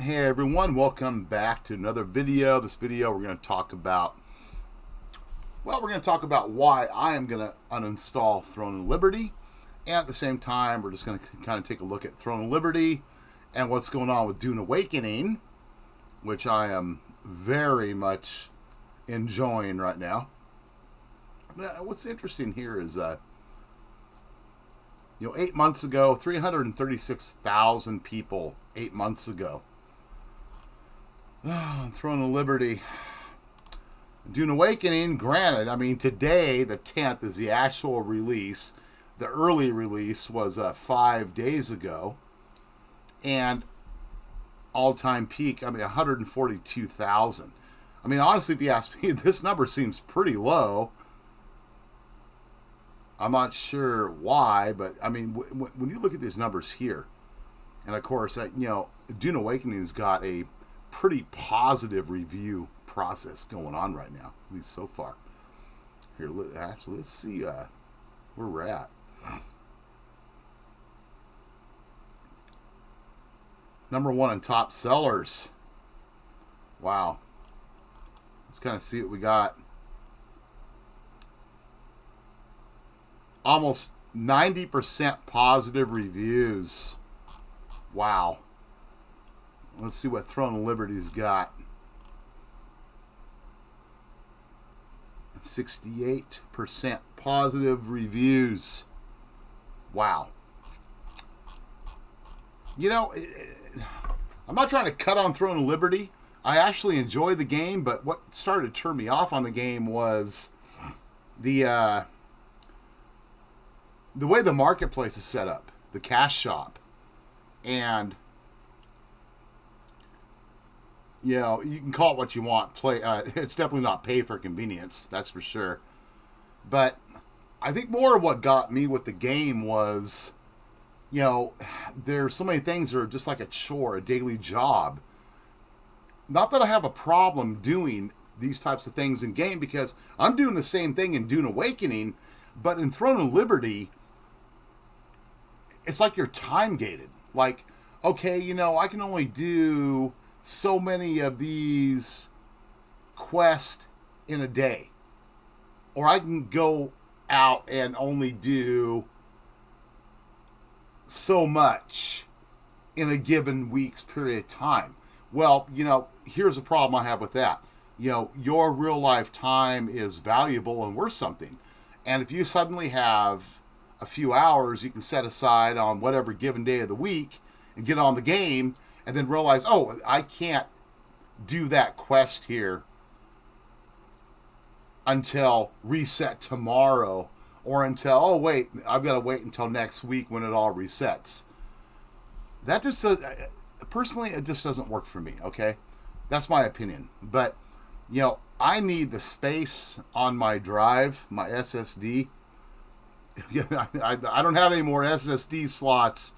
Hey everyone, welcome back to another video. This video we're going to talk about, why I am going to uninstall Throne of Liberty. And at the same time, we're just going to kind of take a look at Throne of Liberty and what's going on with Dune Awakening, which I am very much enjoying right now. What's interesting here is, 8 months ago, 336,000 people 8 months ago. Throne of Liberty. Dune Awakening, granted, I mean, today, the 10th, is the actual release. The early release was 5 days ago. And all-time peak, 142,000. I mean, honestly, if you ask me, this number seems pretty low. I'm not sure why, but, I mean, when you look at these numbers here, and, of course, Dune Awakening's got a pretty positive review process going on right now, at least so far. Here, let's see where we're at. Number one in top sellers. Wow. Let's kind of see what we got. Almost 90% positive reviews. Wow. Let's see what Throne of Liberty's got. 68% positive reviews. Wow. I'm not trying to cut on Throne of Liberty. I actually enjoy the game, but what started to turn me off on the game was the way the marketplace is set up, the cash shop. And you can call it what you want. It's definitely not pay for convenience, that's for sure. But I think more of what got me with the game was, there's so many things that are just like a chore, a daily job. Not that I have a problem doing these types of things in game, because I'm doing the same thing in Dune Awakening, but in Throne of Liberty, it's like you're time gated. Like, okay, I can only do so many of these quests in a day, or I can go out and only do so much in a given week's period of time. Well, here's a problem I have with that. Your real life time is valuable and worth something. And if you suddenly have a few hours you can set aside on whatever given day of the week and get on the game, and then realize, oh, I can't do that quest here until reset tomorrow, or until, oh, wait, I've got to wait until next week when it all resets. That just, personally, it just doesn't work for me, okay? That's my opinion. But, I need the space on my drive, my SSD. I don't have any more SSD slots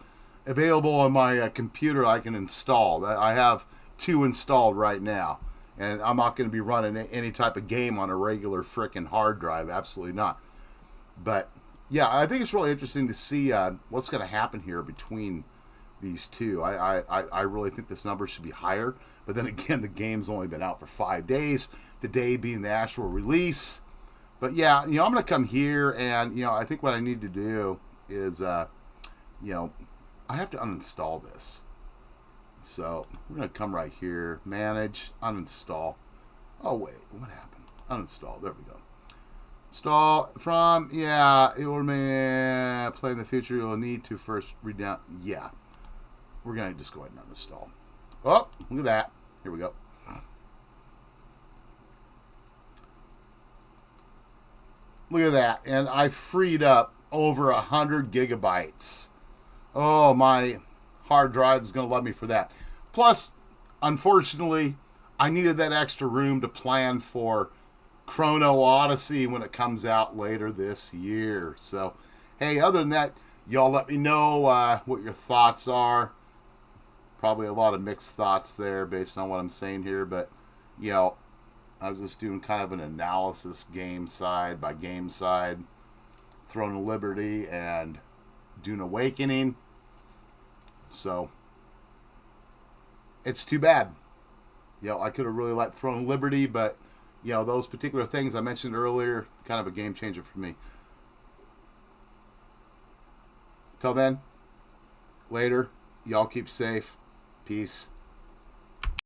available on my computer I can install. I have 2 installed right now, and I'm not going to be running any type of game on a regular frickin' hard drive. Absolutely not. But yeah, I think it's really interesting to see what's going to happen here between these two. I really think this number should be higher, but then again, the game's only been out for 5 days, today being the actual release. But yeah, I'm going to come here, and I think what I need to do is I have to uninstall this. So we're going to come right here, manage, uninstall. Oh wait, what happened? Uninstall. There we go. Install from, it will play in the future. You'll need to first read down. Yeah, we're going to just go ahead and uninstall. Oh, look at that. Here we go. Look at that. And I freed up over 100 gigabytes. Oh, my hard drive is going to love me for that. Plus, unfortunately, I needed that extra room to plan for Chrono Odyssey when it comes out later this year. So, hey, other than that, y'all let me know what your thoughts are. Probably a lot of mixed thoughts there based on what I'm saying here, but, I was just doing kind of an analysis game side by game side. Throne of Liberty and Dune Awakening. So, it's too bad. I could have really liked Throne Liberty, but those particular things I mentioned earlier, kind of a game changer for me. Till then, later. Y'all keep safe. Peace.